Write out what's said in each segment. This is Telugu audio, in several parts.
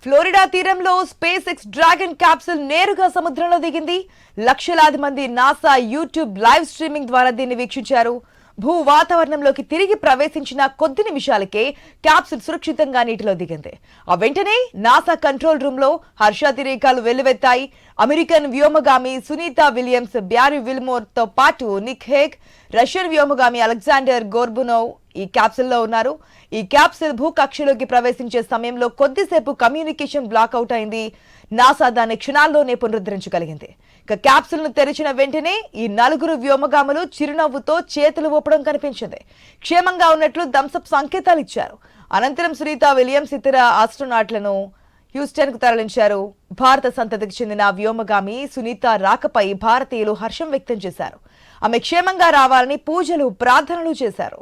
ఫ్లోరిడా తీరంలో స్పేస్ ఎక్స్ డ్రాగన్ క్యాప్సూల్ నేరుగా సముద్రంలో దిగింది. లక్షలాది మంది నాసా యూట్యూబ్ లైవ్ స్ట్రీమింగ్ ద్వారా దీన్ని వీక్షించారు. భూ వాతావరణంలోకి తిరిగి ప్రవేశించిన కొద్ది నిమిషాలకే క్యాప్సూల్ సురక్షితంగా నీటిలో దిగింది. ఆ వెంటనే నాసా కంట్రోల్ రూమ్ లో హర్షాతిరేకాలు వెల్లువెత్తాయి. అమెరికన్ వ్యోమగామి సునీతా విలియమ్స్, బ్యారీ విల్మోర్ తో పాటు నిక్ హేగ్, రష్యన్ వ్యోమగామి అలెగ్జాండర్ గోర్బునోవ్ ఈ క్యాప్సూల్లో ఉన్నారు. ఈ క్యాప్సూల్ భూకక్షలోకి ప్రవేశించే సమయంలో కొద్దిసేపు కమ్యూనికేషన్ బ్లాక్ అవుట్ అయింది. నాసా దాన్ని క్షణాల్లోనే పునరుద్ధరించగలిగింది. ఇక క్యాప్సూల్ ను తెరిచిన వెంటనే ఈ నలుగురు వ్యోమగాములు చిరునవ్వుతో చేతులు ఊపడం కనిపించింది. క్షేమంగా ఉన్నట్లు థమ్సప్ సంకేతాలు ఇచ్చారు. అనంతరం సునీతా విలియమ్స్ ఇతర ఆస్ట్రోనాట్లను హ్యూస్టన్ కు తరలించారు. భారత సంతతికి చెందిన వ్యోమగామి సునీత రాకపై భారతీయులు హర్షం వ్యక్తం చేశారు. ఆమె క్షేమంగా రావాలని పూజలు, ప్రార్థనలు చేశారు.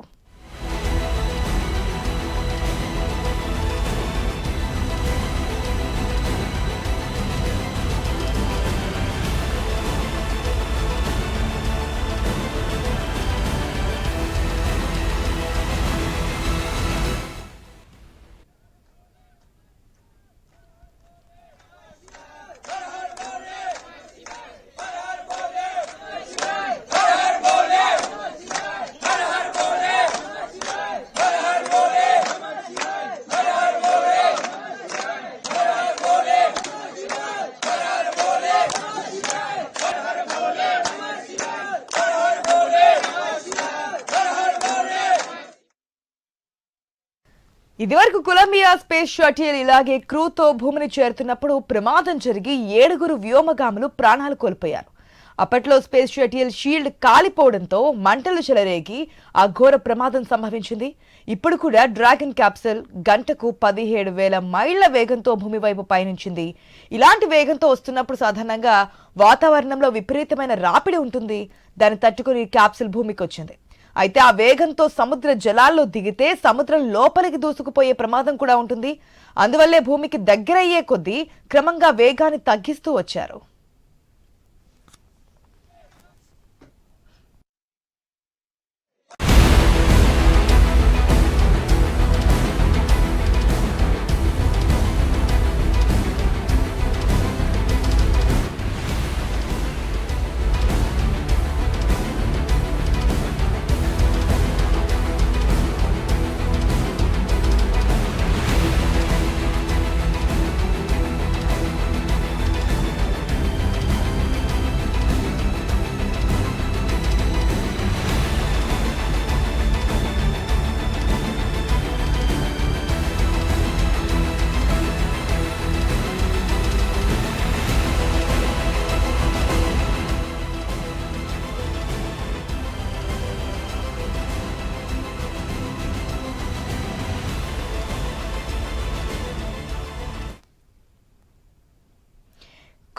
ఇదివరకు కొలంబియా స్పేస్ షటిల్ ఇలాగే క్రూతో భూమిని చేరుతున్నప్పుడు ప్రమాదం జరిగి 7 వ్యోమగాములు ప్రాణాలు కోల్పోయారు. అప్పట్లో స్పేస్ షటిల్ షీల్డ్ కాలిపోవడంతో మంటలు చెలరేగి ఆ ఘోర ప్రమాదం సంభవించింది. ఇప్పుడు కూడా డ్రాగన్ క్యాప్సూల్ గంటకు 17,000 మైళ్ల వేగంతో భూమి వైపు పయనించింది. ఇలాంటి వేగంతో వస్తున్నప్పుడు సాధారణంగా వాతావరణంలో విపరీతమైన రాపిడి ఉంటుంది. దాన్ని తట్టుకుని క్యాప్సూల్ భూమికి వచ్చింది. అయితే ఆ వేగంతో సముద్ర జలాల్లో దిగితే సముద్రం లోపలికి దూసుకుపోయే ప్రమాదం కూడా ఉంటుంది. అందువల్లే భూమికి దగ్గరయ్యే కొద్దీ క్రమంగా వేగాన్ని తగ్గిస్తూ వచ్చారు.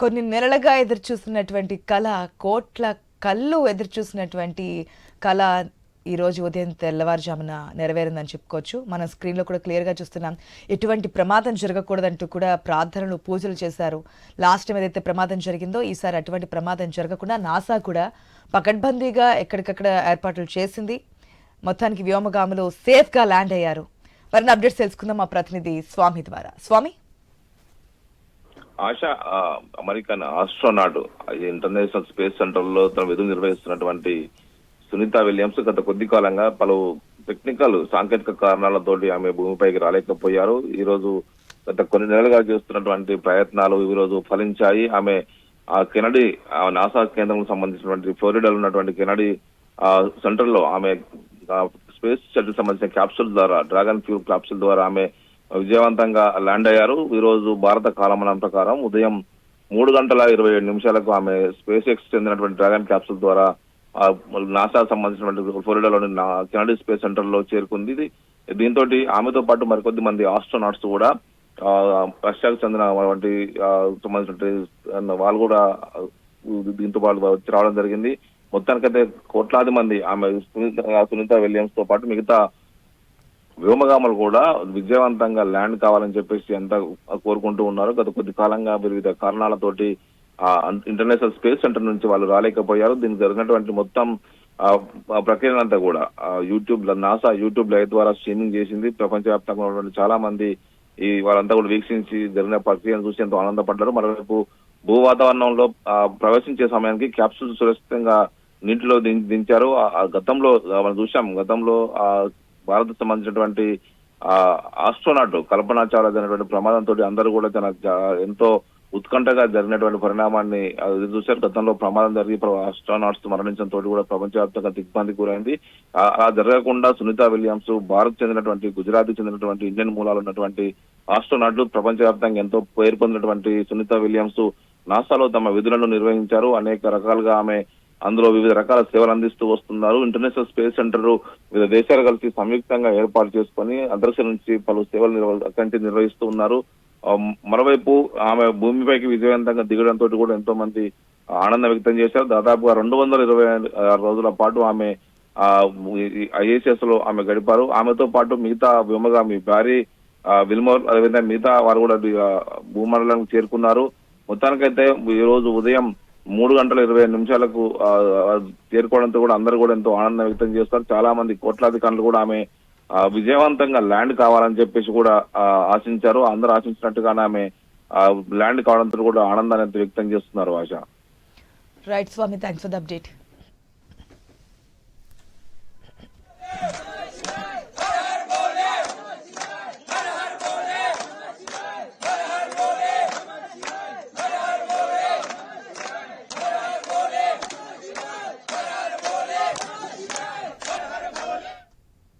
కొన్ని నెలలుగా ఎదురు చూస్తున్నటువంటి కళ, కోట్ల కళ్ళు ఎదురు చూసినటువంటి కళ ఈరోజు ఉదయం తెల్లవారుజామున నెరవేరిందని చెప్పుకోవచ్చు. మనం స్క్రీన్లో కూడా క్లియర్గా చూస్తున్నాం. ఎటువంటి ప్రమాదం జరగకూడదంటూ కూడా ప్రార్థనలు, పూజలు చేశారు. లాస్ట్ టైం ఏదైతే ప్రమాదం జరిగిందో ఈసారి అటువంటి ప్రమాదం జరగకుండా నాసా కూడా పకడ్బందీగా ఎక్కడికక్కడ ఏర్పాట్లు చేసింది. మొత్తానికి వ్యోమగాములు సేఫ్గా ల్యాండ్ అయ్యారు. మరిన్ని అప్డేట్స్ తెలుసుకుందాం మా ప్రతినిధి స్వామి ద్వారా. Swamy, Asha American astronaut International Space Center లో తన విధులు నిర్వహిస్తున్నటువంటి సునీతా విలియమ్స్ గత కొద్ది కాలంగా పలు టెక్నికల్ సాంకేతిక కారణాలతోటి ఆమె భూమిపైకి రాలేకపోయారు. ఈ రోజు గత కొన్ని నెలలుగా చేస్తున్నటువంటి ప్రయత్నాలు ఈ రోజు ఫలించాయి. ఆమె కెనడీ నాసా కేంద్రం సంబంధించినటువంటి ఫ్లోరిడాలో ఉన్నటువంటి కెనడీ సెంటర్ లో ఆమె స్పేస్ షటిల్ సంబంధించిన క్యాప్సూల్ ద్వారా, డ్రాగన్ ఫ్యూల్ క్యాప్సూల్ ద్వారా ఆమె విజయవంతంగా ల్యాండ్ అయ్యారు. ఈ రోజు భారత కాలమానం ప్రకారం ఉదయం 3:27 ఆమె స్పేస్ ఎక్స్ చెందినటువంటి డ్రాగన్ క్యాప్సూల్ ద్వారా నాసా సంబంధించినటువంటి ఫ్లోరిడాలోని కెనడీ స్పేస్ సెంటర్ లో చేరుకుంది. దీంతో ఆమెతో పాటు మరికొద్ది మంది ఆస్ట్రోనాట్స్ కూడా రష్యాకు చెందినటువంటి సంబంధించిన వాళ్ళు కూడా దీంతో పాటు వచ్చి రావడం జరిగింది. మొత్తానికైతే కోట్లాది మంది ఆమె సునీతా విలియమ్స్ తో పాటు మిగతా వ్యోమగాములు కూడా విజయవంతంగా ల్యాండ్ కావాలని చెప్పేసి ఎంత కోరుకుంటూ ఉన్నారు. గత కొద్ది కాలంగా వివిధ కారణాలతోటి ఇంటర్నేషనల్ స్పేస్ సెంటర్ నుంచి వాళ్ళు రాలేకపోయారు. దీనికి జరిగినటువంటి మొత్తం ప్రక్రియ అంతా కూడా నాసా యూట్యూబ్ లైవ్ ద్వారా స్ట్రీమింగ్ చేసింది. ప్రపంచవ్యాప్తంగా ఉన్నటువంటి చాలా మంది ఈ వాళ్ళంతా కూడా వీక్షించి జరిగిన ప్రక్రియను చూసి ఎంతో ఆనందపడ్డారు. మరోవైపు భూ వాతావరణంలో ప్రవేశించే సమయానికి క్యాప్సూల్ సురక్షితంగా నీటిలో దించారు. గతంలో మనం చూసాం, గతంలో భారత్ సంబంధించినటువంటి ఆస్ట్రోనాట్ కల్పనా చావ్లా జరిగినటువంటి ప్రమాదంతో అందరూ కూడా ఎంతో ఉత్కంఠగా జరిగినటువంటి పరిణామాన్ని చూశారు. గతంలో ప్రమాదం జరిగి ఆస్ట్రోనాట్స్ మరణించడంతో కూడా ప్రపంచవ్యాప్తంగా దిగ్భ్రాంతికి గురైంది. అలా జరగకుండా సునీత విలియమ్స్, భారత్ చెందినటువంటి, గుజరాత్ చెందినటువంటి ఇండియన్ మూలాలు ఉన్నటువంటి ఆస్ట్రోనాట్లు, ప్రపంచవ్యాప్తంగా ఎంతో పేరు పొందినటువంటి సునీత విలియమ్స్ నాసాలో తమ విధులను నిర్వహించారు. అనేక రకాలుగా ఆమె అందులో వివిధ రకాల సేవలు అందిస్తూ వస్తున్నారు. ఇంటర్నేషనల్ స్పేస్ సెంటర్ వివిధ దేశాలు కలిసి సంయుక్తంగా ఏర్పాటు చేసుకుని అంతరిక్ష నుంచి పలు సేవలు అక్కడి నుంచి నిర్వహిస్తూ ఉన్నారు. మరోవైపు ఆమె భూమిపైకి విజయవంతంగా దిగడంతో కూడా ఎంతో మంది ఆనందం వ్యక్తం చేశారు. దాదాపుగా 226 రోజుల పాటు ఆమె ISS లో ఆమె గడిపారు. ఆమెతో పాటు మిగతా వ్యోమగామి బ్యారీ విల్మోర్, అదేవిధంగా మిగతా వారు కూడా భూమండలానికి చేరుకున్నారు. మొత్తానికైతే ఈ రోజు ఉదయం 3:25 చేరుకోవడంతో కూడా అందరూ కూడా ఎంతో ఆనందం వ్యక్తం చేస్తారు. చాలా మంది కోట్లాధికారులు కూడా ఆమె విజయవంతంగా ల్యాండ్ కావాలని చెప్పేసి కూడా ఆశించారు. అందరూ ఆశించినట్టుగానే ఆమె ల్యాండ్ కావడంతో కూడా ఆనందాన్ని వ్యక్తం చేస్తున్నారు. Asha. Right Swamy, thanks for the update.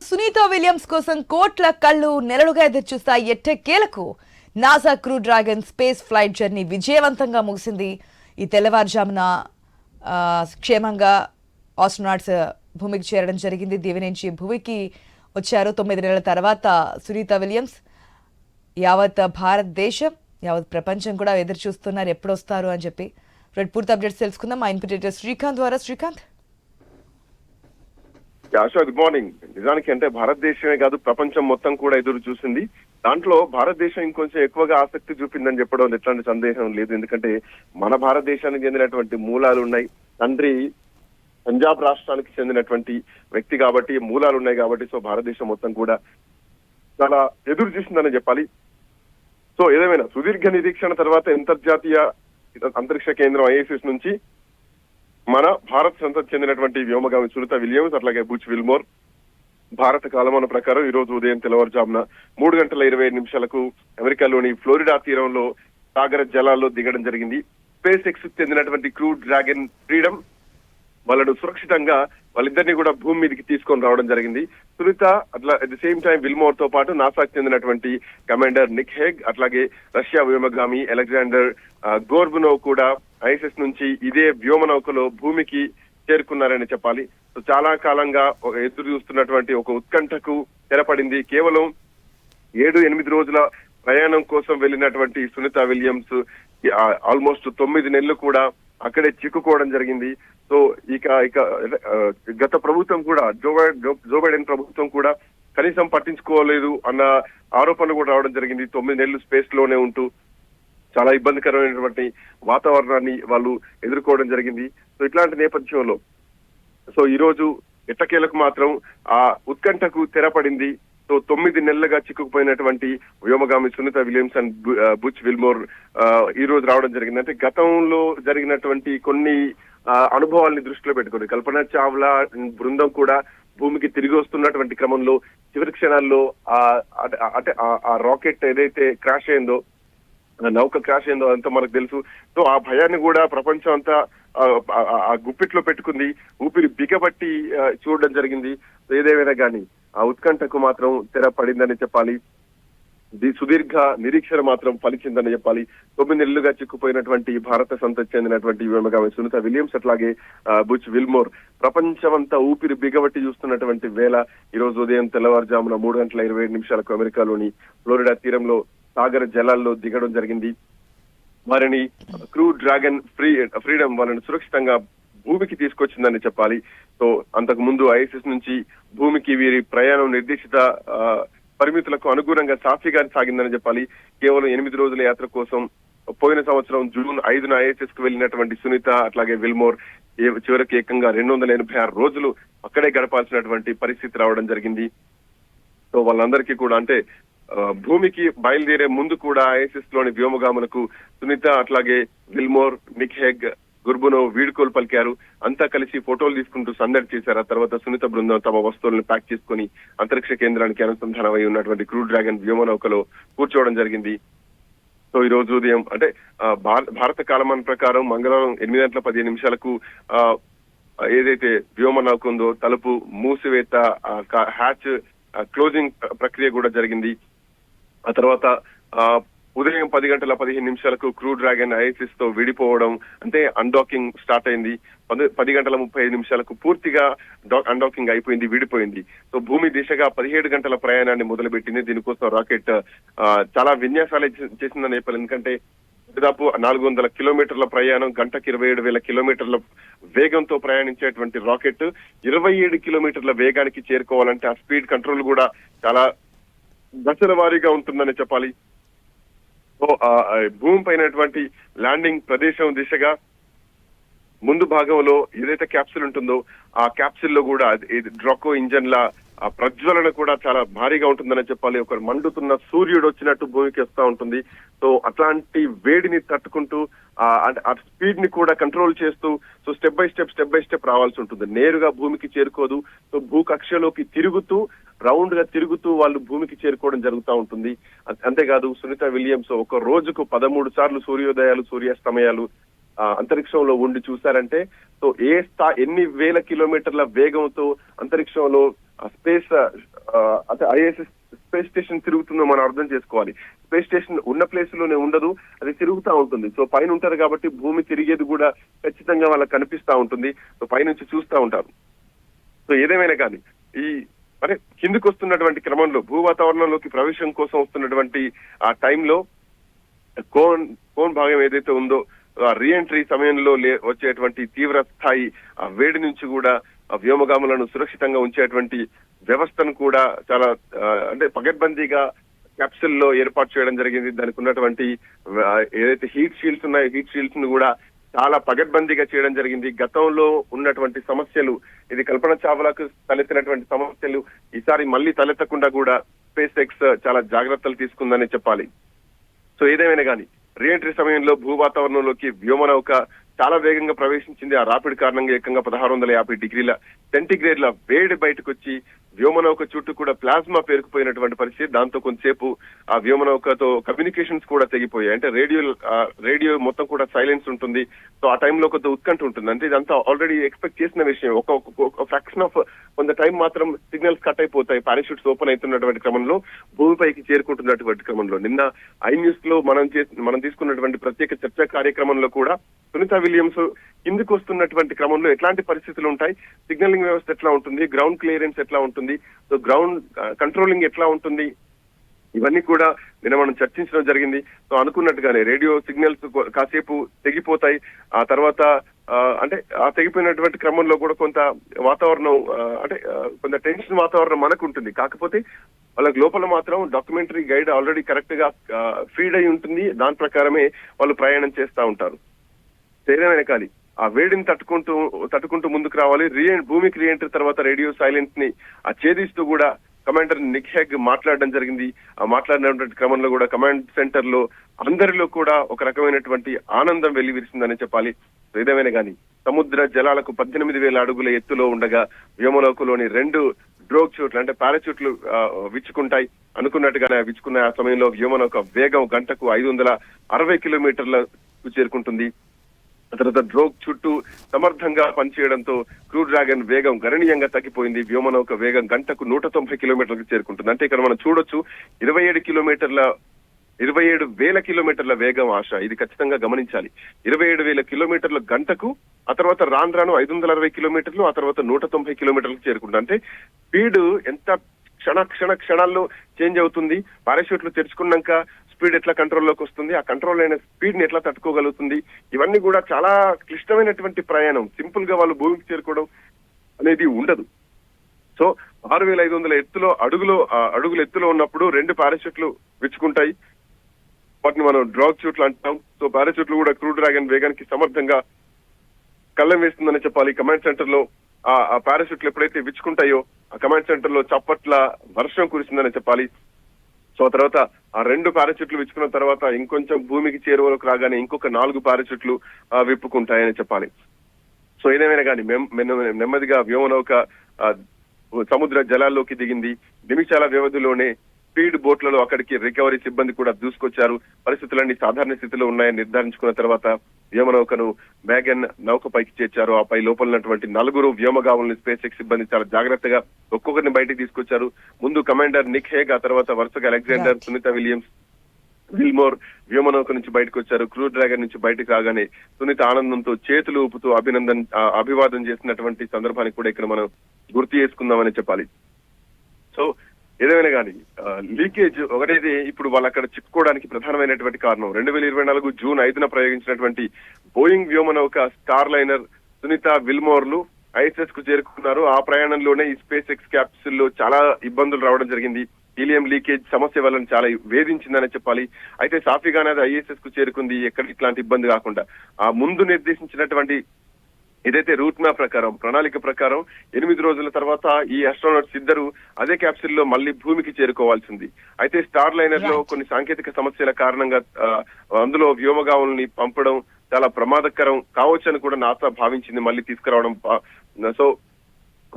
Sunitha Williams కోసం కోట్ల కళ్ళు నెలలుగా ఎదురుచూస్తాయి. ఎట్టకేలకు NASA crew Dragon space flight journey విజయవంతంగా ముగిసింది. ఈ తెల్లవారుజామున క్షేమంగా ఆస్ట్రోనాట్స్ భూమికి చేరడం జరిగింది. దివి నుంచి భూమికి వచ్చారు. 9 నెలల తర్వాత సునీత విలియమ్స్. యావత్ భారతదేశం, యావత్ ప్రపంచం కూడా ఎదురు చూస్తున్నారు ఎప్పుడు వస్తారు అని చెప్పి. పూర్తి అప్డేట్స్ తెలుసుకుందాం మా ఇన్పుట్ ఎడిటర్ శ్రీకాంత్ ద్వారా. శ్రీకాంత్. Asha, good morning. నిజానికి అంటే భారతదేశమే కాదు, ప్రపంచం మొత్తం కూడా ఎదురు చూసింది. దాంట్లో భారతదేశం ఇంకొంచెం ఎక్కువగా ఆసక్తి చూపిందని చెప్పడం ఎట్లాంటి సందేహం లేదు. ఎందుకంటే మన భారతదేశానికి చెందినటువంటి మూలాలు ఉన్నాయి. తండ్రి పంజాబ్ రాష్ట్రానికి చెందినటువంటి వ్యక్తి కాబట్టి, మూలాలు ఉన్నాయి కాబట్టి, సో భారతదేశం మొత్తం కూడా చాలా ఎదురు చూసిందని చెప్పాలి. సో ఏదేమైనా సుదీర్ఘ నిరీక్షణ తర్వాత అంతర్జాతీయ అంతరిక్ష కేంద్రం ISS నుంచి మన భారత్ సంతతి చెందినటువంటి వ్యోమగామి సునీత విలియమ్స్, అట్లాగే బుచ్ విల్మోర్ భారత కాలమాన ప్రకారం ఈ రోజు ఉదయం తెల్లవారుజామున 3:25 అమెరికాలోని ఫ్లోరిడా తీరంలో సాగర జలాల్లో దిగడం జరిగింది. స్పేస్ ఎక్స్ చెందినటువంటి క్రూ డ్రాగన్ ఫ్రీడమ్ వాళ్ళను సురక్షితంగా వాళ్ళిద్దరినీ కూడా భూమి మీదకి తీసుకొని రావడం జరిగింది. సునీత అట్లా at the same time Wilmore తో పాటు నాసాకు చెందినటువంటి కమాండర్ నిక్ హెగ్, అట్లాగే రష్యా వ్యోమగామి అలెగ్జాండర్ గోర్బునోవ్ కూడా ISS నుంచి ఇదే వ్యోమనౌకలో భూమికి చేరుకున్నారని చెప్పాలి. సో చాలా కాలంగా ఎదురు చూస్తున్నటువంటి ఒక ఉత్కంఠకు తెరపడింది. కేవలం 7-8 రోజుల ప్రయాణం కోసం వెళ్ళినటువంటి సునీత విలియమ్స్ ఆల్మోస్ట్ 9 నెలలు కూడా అక్కడే చిక్కుకోవడం జరిగింది. సో ఇక గత ప్రభుత్వం కూడా జో బైడెన్ ప్రభుత్వం కూడా కనీసం పట్టించుకోలేదు అన్న ఆరోపణలు కూడా రావడం జరిగింది. 9 నెలలు స్పేస్ లోనే ఉంటూ చాలా ఇబ్బందికరమైనటువంటి వాతావరణాన్ని వాళ్ళు ఎదుర్కోవడం జరిగింది. సో ఇట్లాంటి నేపథ్యంలో సో ఈ రోజు ఎట్టకేలకు మాత్రం ఆ ఉత్కంఠకు తెరపడింది. సో 9 నెలలుగా చిక్కుకుపోయినటువంటి వ్యోమగామి Sunitha Williams and Butch Wilmore ఈ రోజు రావడం జరిగింది. అంటే గతంలో జరిగినటువంటి కొన్ని అనుభవాల్ని దృష్టిలో పెట్టుకుని కల్పనా చావ్లా బృందం కూడా భూమికి తిరిగి వస్తున్నటువంటి క్రమంలో చివరి క్షణాల్లో ఆ రాకెట్ ఏదైతే క్రాష్ అయిందో, నౌక క్రాష్ అయిందో అంతా మనకు తెలుసు. సో ఆ భయాన్ని కూడా ప్రపంచం అంతా ఆ గుప్పిట్లో పెట్టుకుంది, ఊపిరి బిగబట్టి చూడడం జరిగింది. ఏదేమైనా కానీ ఆ ఉత్కంఠకు మాత్రం తెర పడిందని చెప్పాలి. సుదీర్ఘ నిరీక్షణ మాత్రం ఫలించిందని చెప్పాలి. 9 నెలలుగా చిక్కుపోయినటువంటి భారత సంతతి చెందినటువంటి వ్యోమగామి సునీత విలియమ్స్, అట్లాగే బుచ్ విల్మోర్ ప్రపంచమంతా ఊపిరి బిగబట్టి చూస్తున్నటువంటి వేళ ఈ రోజు ఉదయం తెల్లవారుజామున 3:27 అమెరికాలోని ఫ్లోరిడా తీరంలో సాగర జలాల్లో దిగడం జరిగింది. వారిని క్రూ డ్రాగన్ ఫ్రీడమ్ వాళ్ళని సురక్షితంగా భూమికి తీసుకొచ్చిందని చెప్పాలి. సో అంతకు ముందు ISS నుంచి భూమికి వీరి ప్రయాణం నిర్దేశిత పరిమితులకు అనుగుణంగా సాఫీగా సాగిందని చెప్పాలి. కేవలం 8 రోజుల యాత్ర కోసం పోయిన సంవత్సరం జూన్ 5న ISS కు వెళ్ళినటువంటి సునీత అట్లాగే విల్మోర్ చివరికి ఏకంగా 286 రోజులు అక్కడే గడపాల్సినటువంటి పరిస్థితి రావడం జరిగింది. సో వాళ్ళందరికీ కూడా అంటే భూమికి బయలుదేరే ముందు కూడా ఐఎస్ఎస్ లోని వ్యోమగాములకు సునీత అట్లాగే విల్మోర్, నిక్ హెగ్, గుర్బునో వీడ్కోలు పలికారు. అంతా కలిసి ఫోటోలు తీసుకుంటూ సందడి చేశారు. ఆ తర్వాత సునీత బృందం తమ వస్తువులను ప్యాక్ చేసుకుని అంతరిక్ష కేంద్రానికి అనుసంధానమై ఉన్నటువంటి క్రూ డ్రాగన్ వ్యోమనౌకలో కూర్చోవడం జరిగింది. సో ఈ రోజు ఉదయం అంటే భారత కాలమాన ప్రకారం మంగళవారం 8:15 ఏదైతే వ్యోమనౌక ఉందో తలుపు మూసివేత హ్యాచ్ క్లోజింగ్ ప్రక్రియ కూడా జరిగింది. ఆ తర్వాత ఉదయం 10:15 క్రూ డ్రాగన్ ఐఎస్ఎస్ తో విడిపోవడం అంటే అన్డాకింగ్ స్టార్ట్ అయింది. 10:35 పూర్తిగా అన్డాకింగ్ అయిపోయింది, విడిపోయింది. సో భూమి దిశగా 17 గంటల ప్రయాణాన్ని మొదలుపెట్టింది. దీనికోసం రాకెట్ చాలా విన్యాసాలు చేసిందని చెప్పాలి. ఎందుకంటే దాదాపు 400 కిలోమీటర్ల ప్రయాణం, గంటకు 27,000 కిలోమీటర్ల వేగంతో ప్రయాణించేటువంటి రాకెట్ 27 కిలోమీటర్ల వేగానికి చేరుకోవాలంటే ఆ స్పీడ్ కంట్రోల్ కూడా చాలా దశల వారీగా ఉంటుందని చెప్పాలి. సో భూమి పైనటువంటి ల్యాండింగ్ ప్రదేశం దిశగా ముందు భాగంలో ఏదైతే క్యాప్సూల్ ఉంటుందో ఆ క్యాప్సూల్ లో కూడా డ్రాకో ఇంజన్ల ఆ ప్రజ్వలన కూడా చాలా భారీగా ఉంటుందని చెప్పాలి. ఒక మండుతున్న సూర్యుడు వచ్చినట్టు భూమికి వస్తూ ఉంటుంది. సో అట్లాంటి వేడిని తట్టుకుంటూ ఆ స్పీడ్ ని కూడా కంట్రోల్ చేస్తూ సో స్టెప్ బై స్టెప్ రావాల్సి ఉంటుంది. నేరుగా భూమికి చేరుకోదు. సో భూకక్షలోకి తిరుగుతూ రౌండ్ గా తిరుగుతూ వాళ్ళు భూమికి చేరుకోవడం జరుగుతూ ఉంటుంది. అంతేకాదు సునీత విలియమ్స్ ఒక రోజుకు 13 సార్లు సూర్యోదయాలు, సూర్యాస్తమయాలు అంతరిక్షంలో ఉండి చూశారంటే సో ఎన్ని వేల కిలోమీటర్ల వేగంతో అంతరిక్షంలో స్పేస్ అంటే ఐఎస్ఎస్ స్పేస్ స్టేషన్ తిరుగుతుందో మనం అర్థం చేసుకోవాలి. స్పేస్ స్టేషన్ ఉన్న ప్లేస్ లోనే ఉండదు, అది తిరుగుతూ ఉంటుంది. సో పైన ఉంటారు కాబట్టి భూమి తిరిగేది కూడా ఖచ్చితంగా వాళ్ళకి కనిపిస్తా ఉంటుంది. సో పైనుంచి చూస్తూ ఉంటారు. సో ఏదేమైనా కానీ ఈ అంటే కిందికి వస్తున్నటువంటి క్రమంలో భూ వాతావరణంలోకి ప్రవేశం కోసం వస్తున్నటువంటి ఆ టైంలో కోన్ భాగం ఏదైతే ఉందో రీఎంట్రీ సమయంలో వచ్చేటువంటి తీవ్ర స్థాయి ఆ వేడి నుంచి కూడా వ్యోమగాములను సురక్షితంగా ఉంచేటువంటి వ్యవస్థను కూడా చాలా అంటే పగడ్బందీగా క్యాప్సూల్ లో ఏర్పాటు చేయడం జరిగింది. దానికి ఉన్నటువంటి ఏదైతే హీట్ షీల్డ్స్ ఉన్నాయో హీట్ షీల్డ్స్ ను కూడా చాలా పగడ్బందీగా చేయడం జరిగింది. గతంలో ఉన్నటువంటి సమస్యలు, ఇది కల్పన చావ్లాకు తలెత్తినటువంటి సమస్యలు ఈసారి మళ్ళీ తలెత్తకుండా కూడా స్పేస్ ఎక్స్ చాలా జాగ్రత్తలు తీసుకుందని చెప్పాలి. సో ఏదేమైనా కానీ రీఎంట్రీ సమయంలో భూ వాతావరణంలోకి వ్యోమనౌక చాలా వేగంగా ప్రవేశించింది. ఆ రాపిడ్ కారణంగా ఏకంగా 1650 డిగ్రీల సెంటిగ్రేడ్ల వేడి బయటకు వచ్చి వ్యోమనౌక చుట్టూ కూడా ప్లాస్మా పేరుకుపోయినటువంటి పరిస్థితి. దాంతో కొంతసేపు ఆ వ్యోమనౌకతో కమ్యూనికేషన్స్ కూడా తెగిపోయాయి. అంటే రేడియో మొత్తం కూడా సైలెన్స్ ఉంటుంది. సో ఆ టైంలో కొంత ఉత్కంఠ ఉంటుంది. అంటే ఇదంతా ఆల్రెడీ ఎక్స్పెక్ట్ చేసిన విషయం. ఒక ఫ్రాక్షన్ ఆఫ్ కొంత టైం మాత్రం సిగ్నల్స్ కట్ అయిపోతాయి. పారాషూట్స్ ఓపెన్ అవుతున్నటువంటి క్రమంలో, భూమిపైకి చేరుకుంటున్నటువంటి క్రమంలో. నిన్న ఐ న్యూస్ లో మనం తీసుకున్నటువంటి ప్రత్యేక చర్చా కార్యక్రమంలో కూడా సునీత విలియమ్స్ కిందికి వస్తున్నటువంటి క్రమంలో ఎట్లాంటి పరిస్థితులు ఉంటాయి, సిగ్నలింగ్ వ్యవస్థ ఎట్లా ఉంటుంది, గ్రౌండ్ క్లియరెన్స్ ఎట్లా ఉంటుంది, సో గ్రౌండ్ కంట్రోలింగ్ ఎట్లా ఉంటుంది, ఇవన్నీ కూడా నిన్న మనం చర్చించడం జరిగింది. సో అనుకున్నట్టుగానే రేడియో సిగ్నల్స్ కాసేపు తెగిపోతాయి. ఆ తర్వాత అంటే ఆ తెగిపోయినటువంటి క్రమంలో కూడా కొంత వాతావరణం అంటే కొంత టెన్షన్ వాతావరణం మనకు ఉంటుంది. కాకపోతే వాళ్ళకి లోపల మాత్రం డాక్యుమెంటరీ గైడ్ ఆల్రెడీ కరెక్ట్ గా ఫీడ్ అయి ఉంటుంది. దాని ప్రకారమే వాళ్ళు ప్రయాణం చేస్తూ ఉంటారు. ఏదేమైనా కానీ ఆ వేడిని తట్టుకుంటూ ముందుకు రావాలి. భూమికి రీఎంట్రీ తర్వాత రేడియో సైలెన్స్ ని ఛేదిస్తూ కూడా కమాండర్ నిక్ హెగ్ మాట్లాడడం జరిగింది. ఆ మాట్లాడినటువంటి క్రమంలో కూడా కమాండ్ సెంటర్ లో అందరిలో కూడా ఒక రకమైనటువంటి ఆనందం వెల్లివిరిసిందని చెప్పాలి. ఏదేమైనా కానీ సముద్ర జలాలకు 18,000 అడుగుల ఎత్తులో ఉండగా వ్యోమనౌకలోని 2 డ్రోగ్ షూట్లు అంటే పారాచూట్లు విచ్చుకుంటాయి. అనుకున్నట్టుగానే విచ్చుకున్న ఆ సమయంలో వ్యోమనౌక వేగం గంటకు 560 కిలోమీటర్లకు చేరుకుంటుంది. తర్వాత డ్రోగ్ చుట్టూ సమర్థంగా పనిచేయడంతో క్రూ డ్రాగన్ వేగం గణనీయంగా తగ్గిపోయింది. వ్యోమనౌక వేగం గంటకు 190 కిలోమీటర్లకు చేరుకుంటుంది. అంటే ఇక్కడ మనం చూడొచ్చు 27,000 కిలోమీటర్ల వేగం ఆశ. ఇది ఖచ్చితంగా గమనించాలి. 27,000 కిలోమీటర్ల గంటకు, ఆ తర్వాత రాను 560 కిలోమీటర్లు, ఆ తర్వాత 190 కిలోమీటర్లకు చేరుకుంటుంది. అంటే స్పీడ్ ఎంత క్షణాల్లో చేంజ్ అవుతుంది. పారాషూట్లు తెరుచుకున్నాక స్పీడ్ ఎట్లా కంట్రోల్లోకి వస్తుంది, ఆ కంట్రోల్ అయిన స్పీడ్ ని ఎట్లా తట్టుకోగలుగుతుంది, ఇవన్నీ కూడా చాలా క్లిష్టమైనటువంటి ప్రయాణం. సింపుల్ గా వాళ్ళు భూమికి చేరుకోవడం అనేది ఉండదు. సో 6,500 ఎత్తులో అడుగుల ఎత్తులో ఉన్నప్పుడు 2 పారాషూట్లు విచ్చుకుంటాయి. వాటిని మనం డ్రాగ్ షూట్లు అంటాం. సో పారాషూట్లు కూడా క్రూ డ్రాగన్ వేగానికి సమర్థంగా కళ్ళం వేస్తుందని చెప్పాలి. కమాండ్ సెంటర్ లో ఆ పారాషూట్లు ఎప్పుడైతే విచ్చుకుంటాయో ఆ కమాండ్ సెంటర్ లో చప్పట్ల వర్షం కురిసిందని చెప్పాలి. సో తర్వాత ఆ 2 పారాచూట్లు విచ్చుకున్న తర్వాత ఇంకొంచెం భూమికి చేరువలోకి రాగానే ఇంకొక 4 పారాచూట్లు విప్పుకుంటాయని చెప్పాలి. సో ఏదేమైనా కానీ నెమ్మదిగా వ్యోమనౌక సముద్ర జలాల్లోకి దిగింది. నిమిషాల వ్యవధిలోనే స్పీడ్ బోట్లలో అక్కడికి రికవరీ సిబ్బంది కూడా దూసుకొచ్చారు. పరిస్థితులన్నీ సాధారణ స్థితిలో ఉన్నాయని నిర్ధారించుకున్న తర్వాత వ్యోమనౌకను మ్యాగన్ నౌకపైకి చేర్చారు. ఆపై లోపల ఉన్నటువంటి 4 వ్యోమగాముల్ని స్పేస్ ఎక్స్ సిబ్బంది చాలా జాగ్రత్తగా ఒక్కొక్కరిని బయటికి తీసుకొచ్చారు. ముందు కమాండర్ నిక్ హేగ్, ఆ తర్వాత వరుసగా అలెగ్జాండర్, సునీత విలియమ్స్, విల్మోర్ వ్యోమనౌక నుంచి బయటకు వచ్చారు. క్రూ డ్రాగన్ నుంచి బయటకు రాగానే సునీత ఆనందంతో చేతులు ఊపుతూ అభివాదం చేసినటువంటి సందర్భాన్ని కూడా ఇక్కడ మనం గుర్తు చేసుకుందామని చెప్పాలి. సో ఏదేమైనా కానీ లీకేజ్ ఒకటైతే ఇప్పుడు వాళ్ళు అక్కడ చిక్కుకోవడానికి ప్రధానమైనటువంటి కారణం 2024 జూన్ 5న ప్రయోగించినటువంటి బోయింగ్ వ్యోమనౌక స్టార్ లైనర్ సునీత విల్మోర్లు ఐఎస్ఎస్ కు చేరుకున్నారు. ఆ ప్రయాణంలోనే ఈ స్పేస్ ఎక్స్ క్యాప్సుల్లో చాలా ఇబ్బందులు రావడం జరిగింది. హీలియం లీకేజ్ సమస్య వల్ల చాలా వేధించిందని చెప్పాలి. అయితే సాఫీగానే అది ఐఎస్ఎస్ కు చేరుకుంది, ఎక్కడ ఇట్లాంటి ఇబ్బంది కాకుండా. ఆ ముందు నిర్దేశించినటువంటి ఏదైతే రూట్ మ్యాప్ ప్రకారం, ప్రణాళిక ప్రకారం 8 రోజుల తర్వాత ఈ ఆస్ట్రోనట్స్ ఇద్దరు అదే క్యాప్సిల్ లో మళ్ళీ భూమికి చేరుకోవాల్సింది. అయితే స్టార్ లైనర్ లో కొన్ని సాంకేతిక సమస్యల కారణంగా అందులో వ్యోమగాముల్ని పంపడం చాలా ప్రమాదకరం కావచ్చని కూడా నాసా భావించింది మళ్ళీ తీసుకురావడం. సో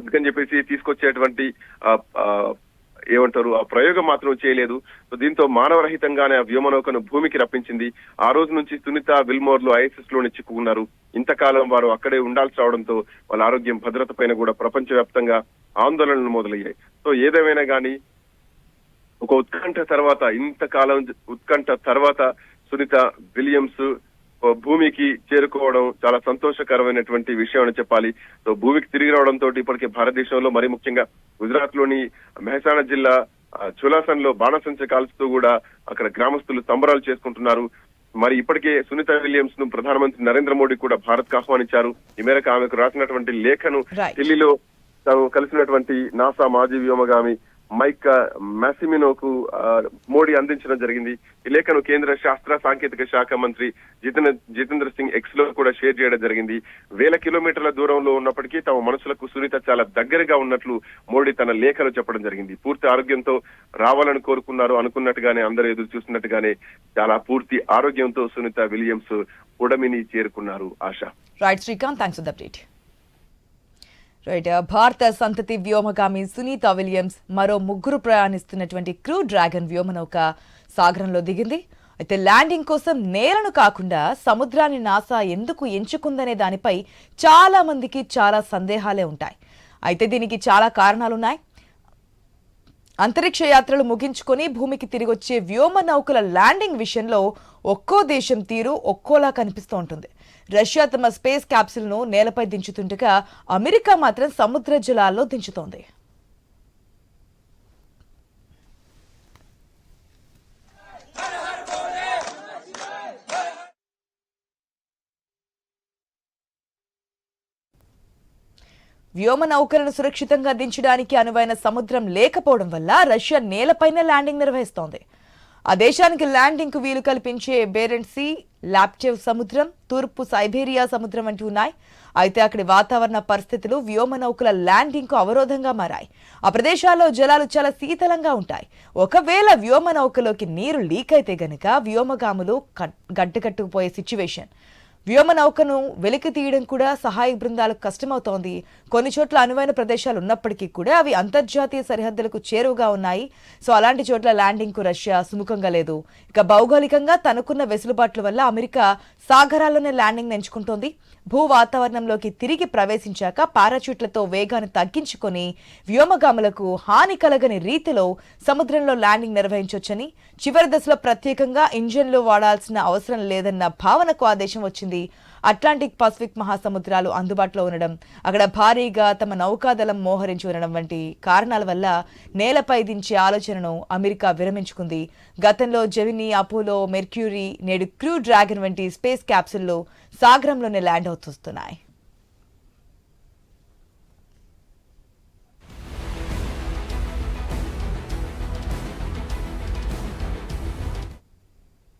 అందుకని చెప్పేసి తీసుకొచ్చేటువంటి ఆ ప్రయోగం మాత్రం చేయలేదు. సో దీంతో మానవరహితంగానే ఆ వ్యోమనౌకను భూమికి రప్పించింది. ఆ రోజు నుంచి సునీత విల్మోర్లు ఐఎస్ఎస్ లోనే చిక్కుకున్నారు. ఇంతకాలం వారు అక్కడే ఉండాల్సి రావడంతో వాళ్ళ ఆరోగ్యం, భద్రత పైన కూడా ప్రపంచవ్యాప్తంగా ఆందోళనలు మొదలయ్యాయి. సో ఏదేమైనా కానీ ఒక ఇంతకాలం ఉత్కంఠ తర్వాత సునీత విలియమ్స్ భూమికి చేరుకోవడం చాలా సంతోషకరమైనటువంటి విషయం అని చెప్పాలి. సో భూమికి తిరిగి రావడంతో ఇప్పటికే భారతదేశంలో మరి ముఖ్యంగా గుజరాత్ లోని మెహసానా జిల్లా చులాసన్ లో బాణసంచ కాల్చుతూ కూడా అక్కడ గ్రామస్తులు సంబరాలు చేసుకుంటున్నారు. మరి ఇప్పటికే సునీత విలియమ్స్ ను ప్రధానమంత్రి నరేంద్ర మోడీ కూడా భారత్ కు ఆహ్వానించారు. ఈ మేరకు ఆమెకు రాసినటువంటి లేఖను ఢిల్లీలో తాను కలిసినటువంటి నాసా మాజీ వ్యోమగామి మైక్ మాసిమినోకు మోడీ అందించడం జరిగింది. ఈ లేఖను కేంద్ర శాస్త్ర సాంకేతిక శాఖ మంత్రి జితేంద్ర సింగ్ ఎక్స్ లో కూడా షేర్ చేయడం జరిగింది. 1000 కిలోమీటర్ల దూరంలో ఉన్నప్పటికీ తమ మనసులకు సునీత చాలా దగ్గరగా ఉన్నట్లు మోడీ తన లేఖలో చెప్పడం జరిగింది. పూర్తి ఆరోగ్యంతో రావాలని కోరుకున్నారు. అనుకున్నట్టుగానే అందరూ ఎదురు చూస్తున్నట్టుగానే చాలా పూర్తి ఆరోగ్యంతో సునీత విలియమ్స్ ఉడమిని చేరుకున్నారు. Asha. Right Srikanth, thanks for the update. Right, భారత సంతతి వ్యోమగామి సునీత విలియమ్స్ మరో 3 ప్రయాణిస్తున్నటువంటి క్రూ డ్రాగన్ వ్యోమనౌక సాగరంలో దిగింది. అయితే ల్యాండింగ్ కోసం నేలను కాకుండా సముద్రాన్ని నాసా ఎందుకు ఎంచుకుందనే దానిపై చాలా మందికి చాలా సందేహాలే ఉంటాయి. అయితే దీనికి చాలా కారణాలున్నాయి. అంతరిక్ష యాత్రలు ముగించుకొని భూమికి తిరిగొచ్చే వ్యోమ నౌకల ల్యాండింగ్ విషయంలో ఒక్కో దేశం తీరు ఒక్కోలా కనిపిస్తూ ఉంటుంది. రష్యా తమ స్పేస్ క్యాప్సిల్ ను నేలపై దించుతుండగా అమెరికా మాత్రం సముద్ర జలాల్లో దించుతోంది. వ్యోమ నౌకలను సురక్షితంగా దించడానికి అనువైన సముద్రం లేకపోవడం వల్ల రష్యా నేలపైన ల్యాండింగ్ నిర్వహిస్తోంది. ఆ దేశానికి ల్యాండింగ్ కు వీలు కల్పించే బేరెంట్ సీ, లాప్టెవ్ సముద్రం, తూర్పు సైబేరియా సముద్రం వంటి ఉన్నాయి. అయితే అక్కడి వాతావరణ పరిస్థితులు వ్యోమ నౌకల ల్యాండింగ్ కు అవరోధంగా మారాయి. ఆ ప్రదేశాల్లో జలాలు చాలా శీతలంగా ఉంటాయి. ఒకవేళ వ్యోమ నౌకలోకి నీరు లీక్ అయితే గనక వ్యోమగాములు గడ్డకట్టుకుపోయే సిచ్యువేషన్. వ్యోమ నౌకను వెలికి తీయడం కూడా సహాయ బృందాలకు కష్టమవుతోంది. కొన్ని చోట్ల అనువైన ప్రదేశాలు ఉన్నప్పటికీ కూడా అవి అంతర్జాతీయ సరిహద్దులకు చేరువగా ఉన్నాయి. సో అలాంటి చోట్ల ల్యాండింగ్ కు రష్యా సుముఖంగా లేదు. ఇక భౌగోళికంగా తనకున్న వెసులుబాట్ల వల్ల అమెరికా సాగరాల్లోనే ల్యాండింగ్ ఎంచుకుంటోంది. భూ వాతావరణంలోకి తిరిగి ప్రవేశించాక పారాచూట్లతో వేగాన్ని తగ్గించుకొని వ్యోమగాములకు హాని కలగని రీతిలో సముద్రంలో ల్యాండింగ్ నిర్వహించొచ్చని, చివరి దశలో ప్రత్యేకంగా ఇంజన్లు వాడాల్సిన అవసరం లేదన్న భావనకు ఆదేశం వచ్చింది. అట్లాంటిక్, పసిఫిక్ మహాసముద్రాలు అందుబాటులో ఉండడం, అక్కడ భారీగా తమ నౌకాదళం మోహరించి ఉండడం వంటి కారణాల వల్ల నేలపై దించే ఆలోచనను అమెరికా విరమించుకుంది. గతంలో జెమినీ, అపోలో, మెర్క్యూరీ, నేడు క్రూ డ్రాగన్ వంటి స్పేస్ క్యాప్సుల్లో సాగరంలోనే ల్యాండ్ అవుతున్నాయి.